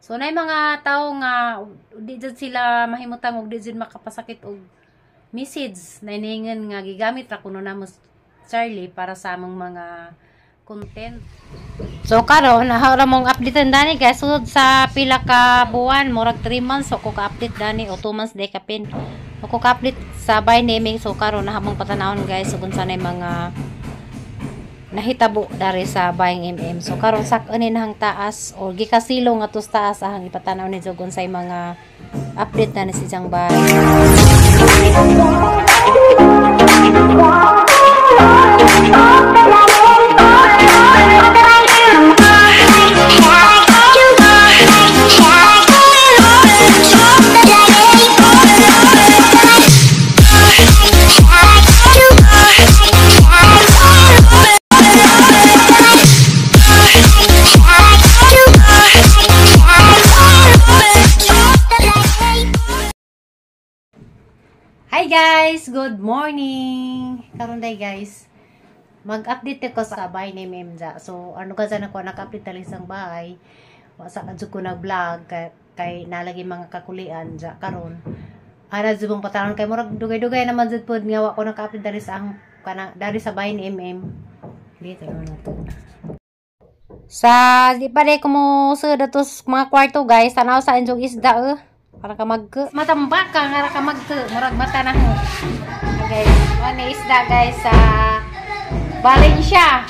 So nay mga tao nga di jud sila mahimutang og di jud makapasakit og message na iningan nga gigamit ra kuno namo Charlie para sa among mga content. So karon nahara mong update dani guys sud sa pila ka buwan murag 3 months so ko ka-update dani o 2 months day kapin. Ako ka-update sa by naming so karon nahamong patanawon guys so kunsa nay mga nahitabo dari sa buying So karon sak ani nahang taas or gikasilong atus taas ahang ipatanaw ni jogon say mga update na si Jang Bay. Hi guys! Good morning! Karon day guys, mag-update ko sa bahay ni Memja. So, ano ka sana ko, naka-update talang isang bahay. Wasa ka ko nag-vlog, kay nalagi mga kakulian dya. Karon, ana dyan mong patanon kay murag dugay-dugay naman dyan po, nga ko naka-update dari sa, dari sa bahay ni Dito yun na to. Sa, di pa rin kumusod atos mga kwarto guys, tanaw sa enjong isda para ka magke matambak ka nga ka magke murag mata na ho guys ano isda guys sa Valencia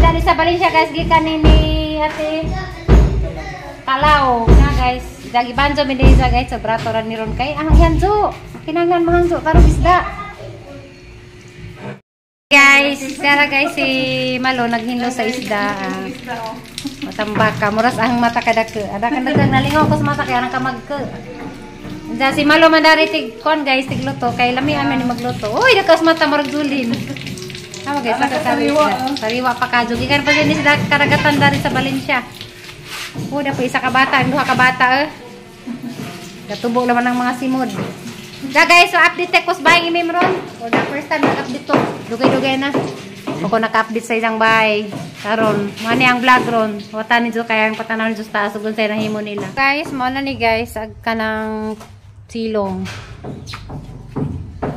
dari sa Valencia guys gikan ni ate Kalaw na guys dagi banjo mi sa guys sa brato ra ni ron kay ang hanjo kinanglan mahangjo karong isda guys dara guys si Malo naghinlo sa isda matambak ka muras ang mata kadake ada kan dagang nalingaw ko sa mata kay anang ka magke da si Malo mandari tig kon guys tigluto kay lami amen ni magluto uy dakas mata murag julin ama guys sariwa pa ka jogi kan pa din isda karagatan dari sa Valencia udah po isa ka bata duha ka bata gatubo naman ng mga simod da guys so update ko sa bahay ni Memron for the first time nag-update to dugay-dugay na ako naka-update sa isang bahay karon mani ang vlog ron wata ni jo kaya ang patanaw ni jo taas ug unsay nahimo nila guys mo na ni guys ag kanang silong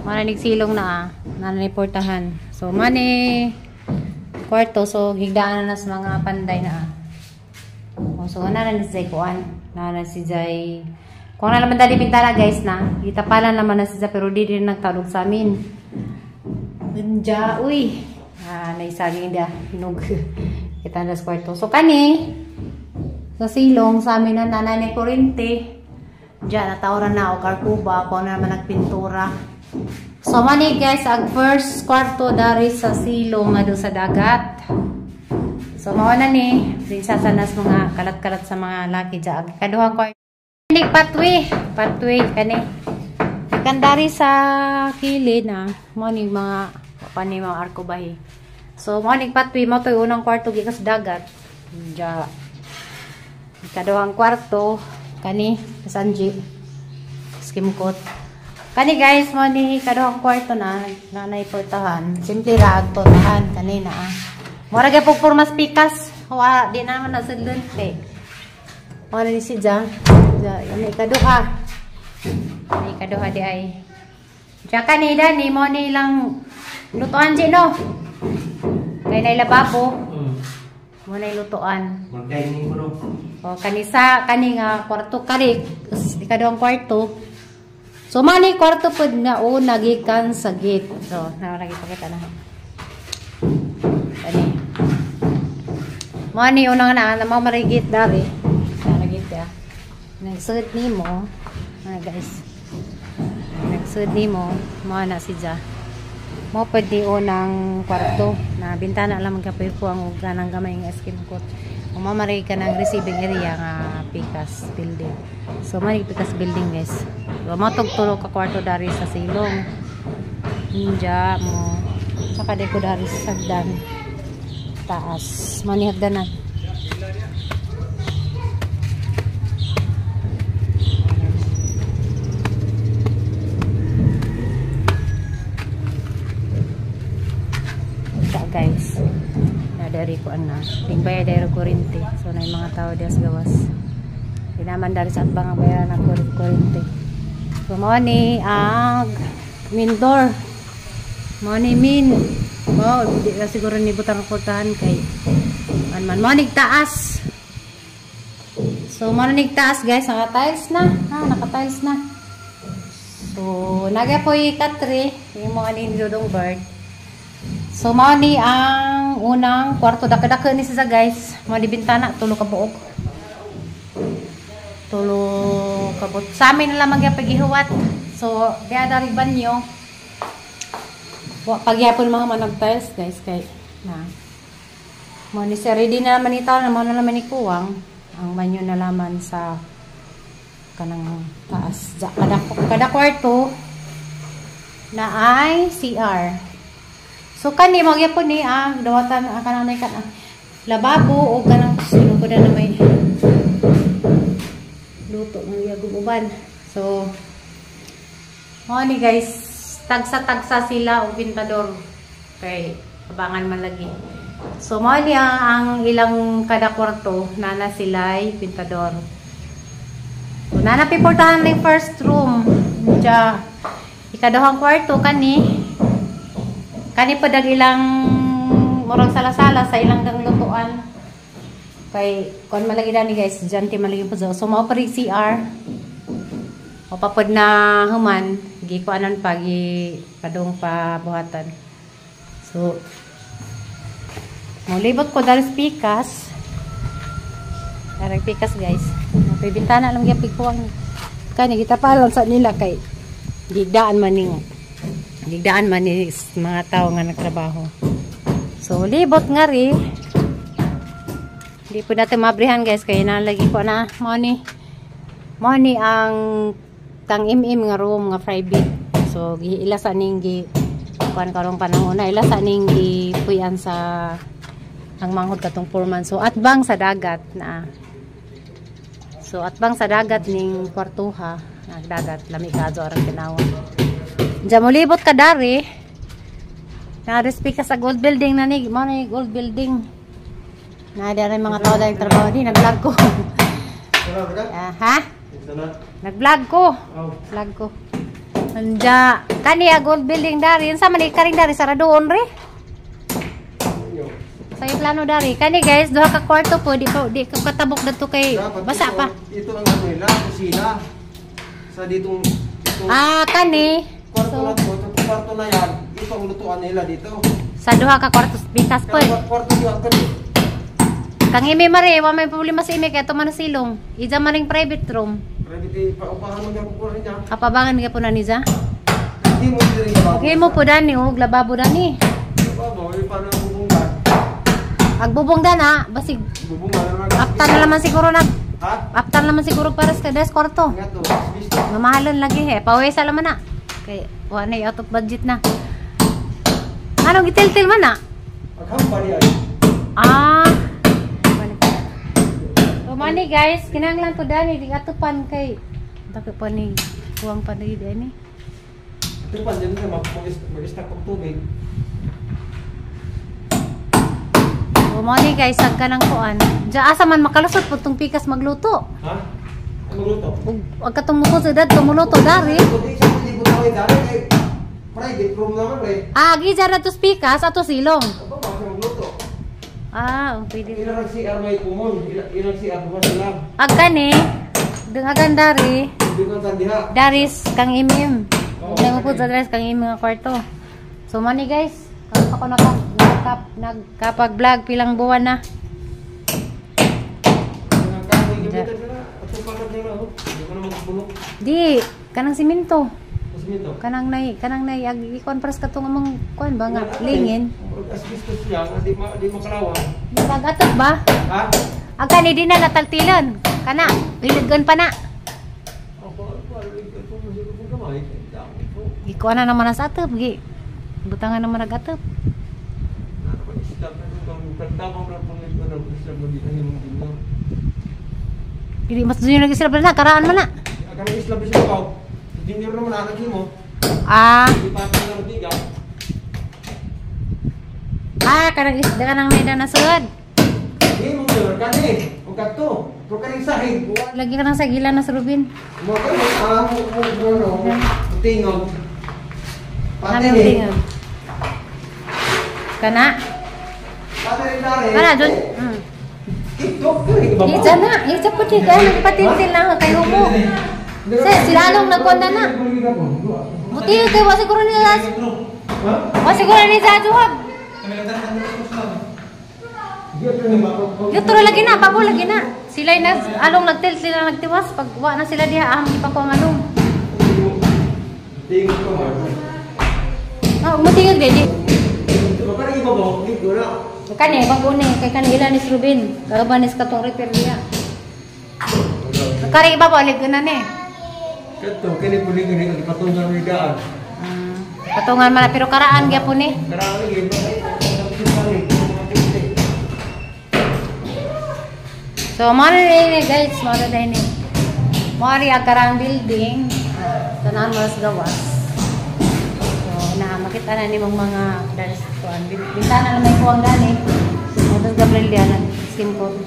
mananig silong na nanay portahan so mani kwarto so higdaan na sa mga panday na so na ni Jay kuan na si Jay kung na naman dali pintana guys na itapalan naman na si Jay pero di din nagtawag sa amin Benja uy naisaging da hinog kita na sa kwarto so kani sa silong sa amin na nanay kurente diyan natawran na o karkuba ako na naman nagpintura so mani guys ang first kwarto dari sa silong nga sa dagat so mawana ni prinsesa nas mga kalat-kalat sa mga laki diyan kaduha kwarto ni patwi kani kan dari sa kilid na mani mga pani mga arko bahi so mani patwi mo to unang kwarto gikas dagat diyan kaduhang kwarto kani Sanji skimcoat kani guys mo ni kaduhang kwarto na nanay portahan simple ra agto tahan kanina mura gyud pugpormas pikas wa di naman na sudlon te mo ni si Jang ini kaduha di ay diya kanina ni mo ni lang lutuan di no kay nay lababo mo na lutuan magkainin ko no o kanisa kani nga kwarto kalik ikaduhang kwarto so mani kwarto pud nga una gikan sa gate so lagi pakita na kani mani una na mamarigit dari narigit ya nagsud nimo guys nagsud nimo mo na si Ja mo pwede unang kwarto na bintana lang magkapoy ko ang ganang gamay ng skin coat kung mamaray ka ng receiving area nga Pikas building so manig Pikas building guys so matugturo ka kwarto dari sa silong ninja mo saka de ko dari sa sagdan taas manihagdanan guys na dari ko ana ting bayad dari kurente so na yung mga tao dias gawas naman dari sa atbang ang bayaran ng kurente. So mo ni ang main door. Mo ni min. Wow, di na siguro ni butang putahan kay man mo taas. So mo taas guys, naka-tiles na. Naka-tiles na. So naga po ikatri yung mga ni Dudong Bird. So mo ni ang unang kwarto daka-daka ni sa guys. Mo di bintana tulo ka buok. Tulo kabot. Sa amin na lamang yung paghihuwat. So, kaya dari banyo. Pagyapon mga manag-tiles, guys. Kay, na. Mo ni sir, ready na naman ito. Mo na naman ikuwang. Ang banyo na laman sa kanang taas. Kada kwarto na ay CR. So, kani, magyapon ni, dawatan, kanang lababo o kanang sino ko na may luto ng yagububan. So, mga ni guys, tagsa-tagsa sila o pintador. Okay, abangan man lagi. So, mga ni ang ilang kada kwarto, nana sila ay pintador. So, nana piportahan ng first room. Diya, ikadahang kwarto, kani padag ilang murang sala-sala sa ilang gang lutuan. Kay, kung malagi na ni guys, dyan ti malagi po. So, mao pa rin CR. O papod na human, gikuanan pa, padong pa buhatan. So, mulibot ko dahil pikas. Darang pikas guys. Pibintana lang yung pigkuwang. Kani, kita palon sa nila kay gigdaan man ni mga tao nga nagtrabaho. So, libot nga rin. Hindi po natin mabrihan guys, kaya nalagi ko na money ang tang nga room nga private. So ilasa ning kuan karong panahon na ilasa ning puyan sa ang manghod katong 4 months. So atbang sa dagat na. So atbang sa dagat ning kwartuha, nagdagat lami kadto arang tinawon. Diyan mo libot ka dari. Na-respi ka sa gold building na ni, mo ni gold building. Naada rin mga tao dahil trabaho din. Nag-vlog ko. Ha? Nag-vlog ko. Vlog ko. Nandya. Kaniya gold building dari. Yan sa manig ka rin dari. Sara doon rin. Sa yung plano dari. Kani guys. Duha ka kwarto po. Di ka katabok na to kay. Basa pa. Ito lang ano nila. Kusina. Sa ditong. Kani. Kwarto na yan. Ito ang lutuan nila dito. Sa duha ka kwarto. Bitas po. Kwarto yun. Kang imi mare, wa may problema sa imi kaya tuman silong. Ija maring private room. Private paupahan mo gyud ko niya. Kapabangan ka po na niza? Hindi mo diri ba? Okay mo po dani og lababo dani. Lababo, ay paano bubunggan? Agbubong dana, basig Bubunggan na aptan na naman siguro nag. Ha? Aptan naman siguro para sa des kwarto. Ngato, Mamahalon lagi he. Pawesa naman na. Kay wa na out of budget na. Anong gitil-til man na? Company ay. Mani guys, kinanglan po dani di atupan kay dako pa ni kuwang pa ni dani. Atupan din sa mag-stack og tubig. Mani guys, sagka nang kuan. Diya asa man makalusot pud tong pikas magluto. Ha? Magluto. Ug katong muko sa dad tumuluto dari. Private room naman pre. Gi jara tos pikas ato silong. Aba ba magluto? Pwede. Ilang CR may kumon, ilang CR ba sila? Agani, agan dari. Dungan tandiha. Daris kang imim. Nang po sa daris kang imim nga kwarto. So mani guys, ako nagkapag-vlog pilang buwan na. Di, kanang simento. Kanang nay ag-ikon pras katong among kuan ba nga lingin. Asbestos siya, di makalawa. Mag-atot ba? Ha? Agani di na nataltilan. Kana, iligan pa na. Ikuan na naman sa atop, gi. Butangan naman nag-atop. Dili mas dunyo nag-Islam na, karaan man na. Kanang Islam siya ko. Junior naman anak mo. Di pa ng biga. Kanang isda ka nang may danasod. Hindi mo sir, kani. Huwag ka to. Pero kaning sahig. Lagi ka ng sagilan na sa Rubin. Mo ka mo tingog. Pati Namin ni. tingog. Kana? Pati rin dare. Kana, John? TikTok ka rin ba? Isa na. Isa po siya. Nagpatintil lang kayo mo. Sila anong nagkonda na. Buti kayo. Wasiguro nila. Ha? Wasiguro nila sa Juhab. Dito lagi na. Bago lagi na. Sila na. Along nagtil. Sila nagtiwas. Pag wa na sila diha. Aham di pa ko ang along. Tingog ko mo. Umutingag din. Baka rin iba mo? Dito na. Kani, bago ni. Kay kani ilan ni Rubin. Karabanis ka itong repair niya. Kari iba po. Alig na ni. Kato, kini puli gini ang patungan ng higaan. Patungan man na. Pero karaan gya po ni. Karaan lagi ba? So, mara rin guys. Mara rin ni. Mari akarang building. Tanan mas gawas. So, makita na ni mong mga dalis kuan. Bintana na may kuwang gani. Tapos Gabriel diyan simple.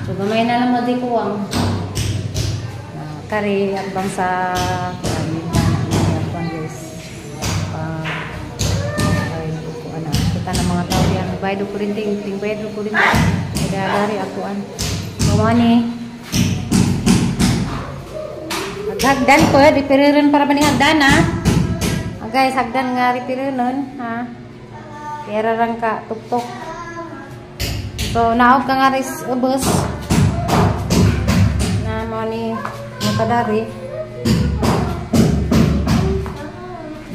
So, gamay na naman di kuwang. Kari abang sa kuan bintana ng kuan guys. Ay kuan na. Kita na mga tao yan. Baydo ko rin ting baydo ko rin. Nagagari akuan. So, mani. Hagdan ko, repairin para ba ni hagdan ha? Guys, hagdan nga repairin ha? Pera lang ka, tuktok. So, naog ka nga rin ubos. Na mo ni makadari.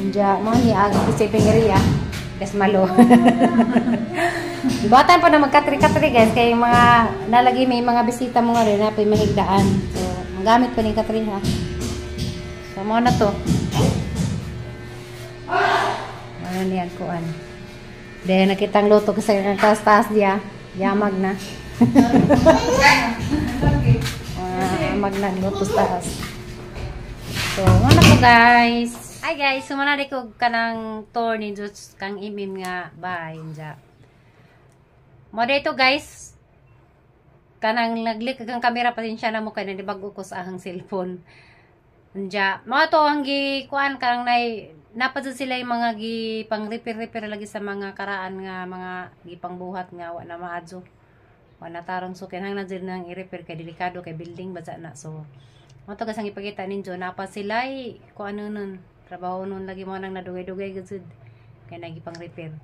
Diya, mo ni isipin area. Guys, malo. Batan pa na magkatri-katri guys. Kaya yung mga nalagi may mga bisita mo nga rin na may mahigdaan. So, magamit pa ni katri ha. So, mo na to. Ano niyan kuan. Dahil nakitang luto kasi ang taas-taas diya. Yamag na. Yamag na luto taas. So, ano to guys. Hi guys. Sumanari ko kanang tour ni Diyos kang imim nga bahay. Mo dito guys. Kanang naglik kang kamera pasensya na mo kaya bago ko sa ahang cellphone. Nja, mga to ang gikuan karang napadto sila yung mga gi pang repair lagi sa mga karaan nga mga gipang buhat nga wa na maadso. Wa na taron so kinahanglan jud nang i-repair kay delikado kay building baza na. So, mga to gasang ipakita ninyo napa sila kuan nun trabaho nun lagi mo nang nadugay-dugay gud kay nagipang repair.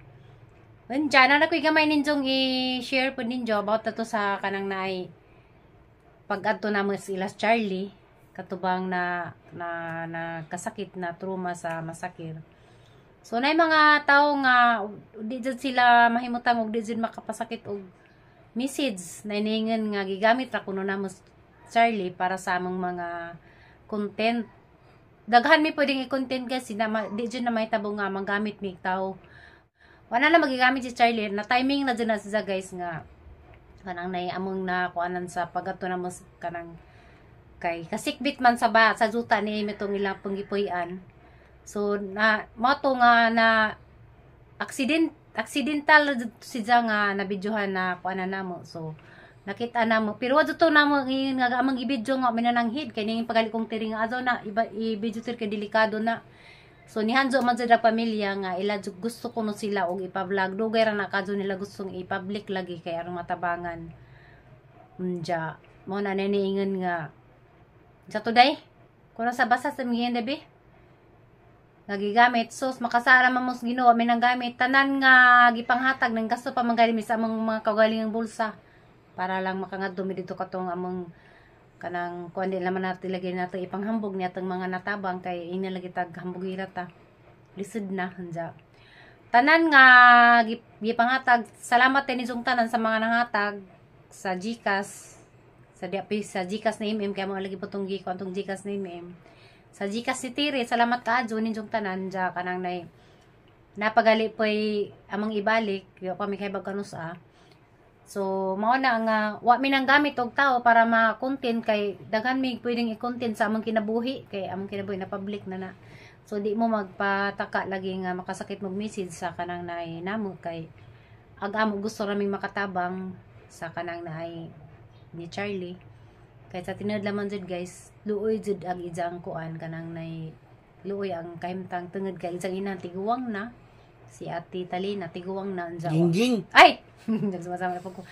Nja na koy gamay ninyong i-share po ninyo about to sa kanang naay pag-adto na mo sila Charlie katubang na kasakit na trauma sa masakir. So nay mga tao nga di jud sila mahimutang og di jud makapasakit og message na iningan nga gigamit ra kuno na mo Charlie para sa among mga content. Daghan mi pwedeng i-content kasi na di jud na may tabo nga magamit mi tao. Wala na magigamit si Charlie na timing na jud na siya guys nga kanang nay among na kuanan sa pag-adto na mo kanang kay kasikbit man sa juta ni mitong ilang panggipuy-an. So na moto nga na accidental siya nga na videohan na kuanan namo. So nakita namo pero wa to namo nga amang i-video nga minananghid kay ning pagali kong tiri nga azo na i-video tir kay delikado na. So nihanjo man jud pamilya nga ila gusto kuno sila og ipa-vlog dugay ra na kadto nila gustong i-public lagi kay aron matabangan. Unja mo na niniingon nga sa today, kung sa basa sa mga dabi, nagigamit, sus, makasara mamos ginawa, may nang gamit, tanan nga, gipanghatag, ng gasto pa manggalimit sa among mga kagalingang bulsa, para lang makangadumi dito katong among, kanang, kung hindi naman natin lagay natin ipanghambog niya itong mga natabang, kay inalagi tag hambog irata, lisod na, handa. Tanan nga, gipanghatag, salamat din isong tanan sa mga nanghatag, sa GCash, sa GCash na MM kaya mo lagi po itong GCash na MM sa GCash ni Tiri salamat ka adyo ninyong tanan dya kanang napagali po amang ibalik yung pamikhaybag kanusa so mao na nga wa minang gamit og tao para ma-content kay daghan mig pwedeng i-content sa amang kinabuhi kay amang kinabuhi na public na so di mo magpataka lagi nga makasakit mong message sa kanang namo kay ag-amo gusto raming makatabang sa kanang naay ni Charlie. Kaya sa tinad lamang jud guys, luoy jud ang ijang kuan kanang nay luoy ang kahimtang tungod kay ijang ina tiguwang na si Ate Talina tiguwang na unja. Gingging. Ay, nagsumasama na po ko.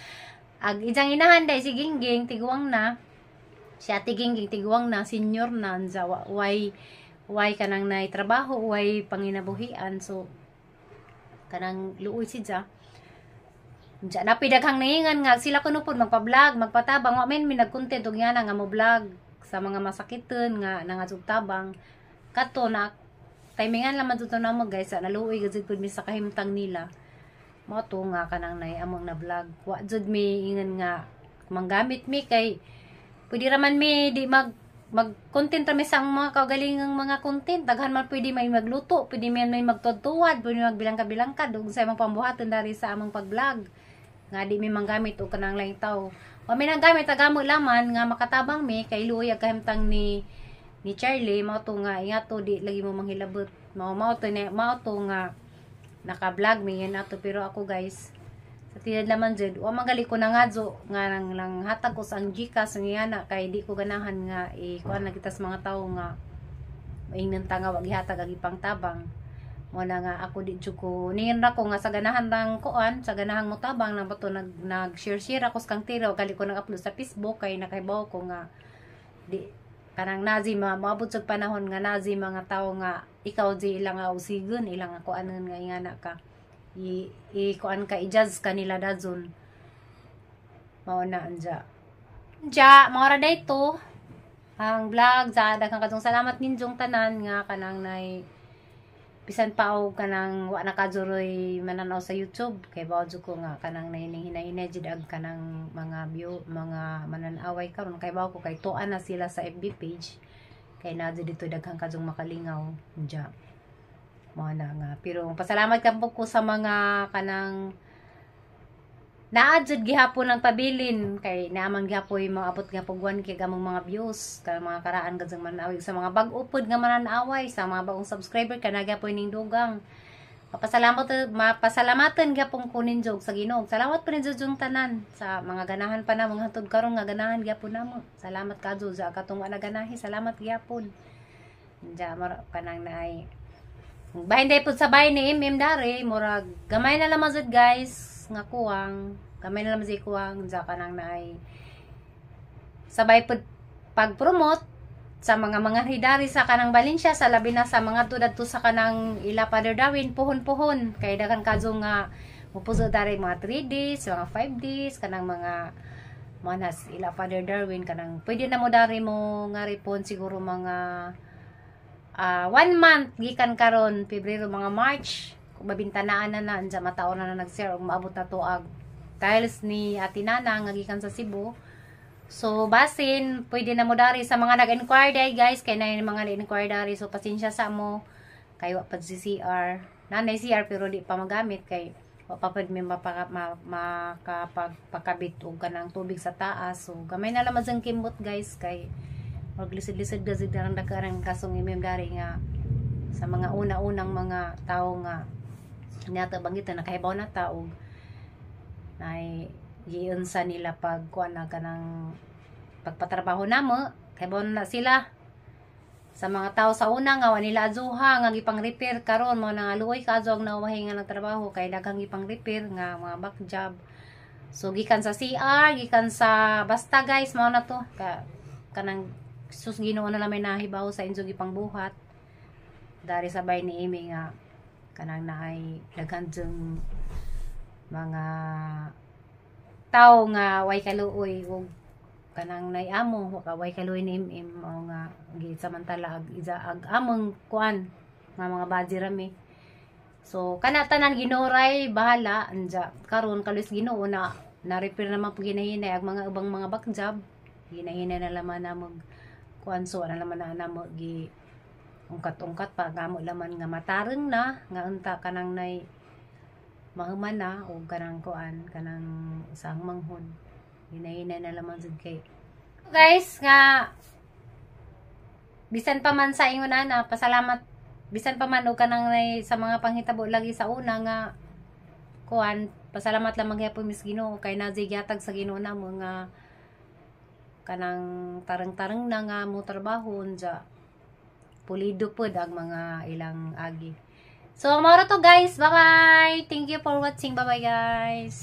Ag ijang inahan day si Gingging tiguwang na. Si Ate Gingging tiguwang na, senior na unja way kanang nay trabaho, way panginabuhian. So kanang luoy si Ja. Diyan na pidaghang naingan nga sila kuno pod magpa-vlog, magpatabang wa men nag-content og yana nga mo vlog sa mga masakiton nga nangasug tabang. Kato na timingan lang man na mo guys, naluoy gud pud mi sa kahimtang nila. Mao to nga kanang nay among na vlog. Wa jud mi ingon nga manggamit mi kay pwede ra man mi di mag-content ra mi sa mga kaugalingang mga content. Daghan man pwede may magluto, pwede may magtutuwad, pwede magbilang-bilangkad ug sa imong pambuhaton dari sa among pag-vlog. Nga di mi manggamit og kanang laing tawo. Wa mi nang gamit agamo laman nga makatabang mi kay luoy ang kahimtang ni Charlie. Mao to nga ingato di lagi mo manghilabot. Mao to nga naka-vlog mi yan ato, pero ako guys sa tinad laman jud wa magali ko nangadso nga nang lang hatag ko sa ang Gcash ngana kay di ko ganahan nga kuan na kita sa mga tawo nga maingnan tanga wag gihatag ag ipang tabang. Mo na nga ako di jud ko niin ra ko nga sa ganahan lang kuan sa ganahang motabang nang bato nag-share ako sa kang tira gali ko nag-upload sa Facebook kay nakaibaw ko nga di kanang nazi maabot sa panahon nga nazi mga tawo nga ikaw di ilang usigon ilang ako anon nga ingana ka kuan ka i-judge kanila dazon. Mao na anja mao ra dayto ang vlog sa daghang kadtong salamat ninjong tanan nga kanang nay bisan pa og kanang wa nakajuroy mananaw sa YouTube kay bawd ko nga kanang nahining hinahinay jud ag kanang mga view mga mananaway karon kay bawd ko kay tuan na sila sa FB page kay na dito daghang kadtong makalingaw anja. Mao na nga, pero pasalamat ka po ko sa mga kanang naadjud gihapon ng pabilin kay naamang gihapoy maabot gihapon 1K gamong mga views kanang mga karaan gadzang manaway sa mga bag-o pod nga mananaway sa mga bagong subscriber kana gihapon ning dugang. Pasalamatan gihapon ko ninyo sa Ginoo. Salamat po ninyo jung tanan sa mga ganahan pa na mga hatod karon nga ganahan gihapon namo. Salamat kadto sa katong ana ganahi. Salamat gihapon. Anja kanang naay bahin day po sa bahay ni Dari, murag gamay na lamang jud guys nga kuwang, gamay na lamang si kuwang sa kanang naay sabay po pag-promote sa mga hidari sa kanang Valencia sa labi na sa mga tudadto sa kanang ila Father Darwin puhon-puhon kay daghan kadto nga mupuso dari mga 3 days, mga 5 days kanang mga manas ila Father Darwin kanang pwede na mo dari mo nga ripon siguro mga 1 month gikan karon Pebrero mga March kung mabintanaan na anja mataon na nag-share og maabot na tuag tiles ni Ate Nana nga gikan sa Cebu. So basin pwede na mo dari sa mga nag-inquire day guys kay na mga nag-inquire dari, so pasensya sa mo kay wa pa si CR nanay CR pero di pa magamit kay wa pa pud mi makapagpakabit og kanang tubig sa taas. So gamay na lamang jang kimbot guys kay og lisod-lisod gazid na nagkarang kasong Dari nga sa mga una-unang mga tao nga nata bangitan nakahibaw na tao nay giunsa nila pag kuan na kanang pagpatrabaho namo kahibaw na sila sa mga tao sa una nga wa nila azuha nga gipang repair karon mo na luoy kaadto ang nawahi nga nagtrabaho kay daghang gipang repair nga mga back job. So gikan sa CR gikan sa basta guys mao na to kanang sus Ginoo na lamay nahibaw sa inyo gipang buhat dari sabay ni Amy nga kanang naay daghan jung mga tao nga way kaluoy ug kanang nayamo way kaluoy ni o nga gisamantala ag among kuan nga mga badji rami. So kana tanan Ginoo ray bahala anja karon kaluis Ginoo na repair naman po ginahinay ag mga ubang mga back job ginahinay na laman na mag kuanso na laman na mo gi ungkat-ungkat pa gamo laman nga matareng na nga unta kanang nay mahuman na o kanang kuan kanang isang manghon hinay-hinay na laman jud kay guys nga bisan pa man sa ingon na pasalamat bisan pa man og kanang nay sa mga panghitabo lagi sa una nga kuan pasalamat lang magyapon mis Ginoo kay naday gyatag sa Ginoo na mga kanang tarang-tarang na nga mo trabaho unja pulido pod ang mga ilang agi. So mao to guys, bye bye, thank you for watching, bye bye guys.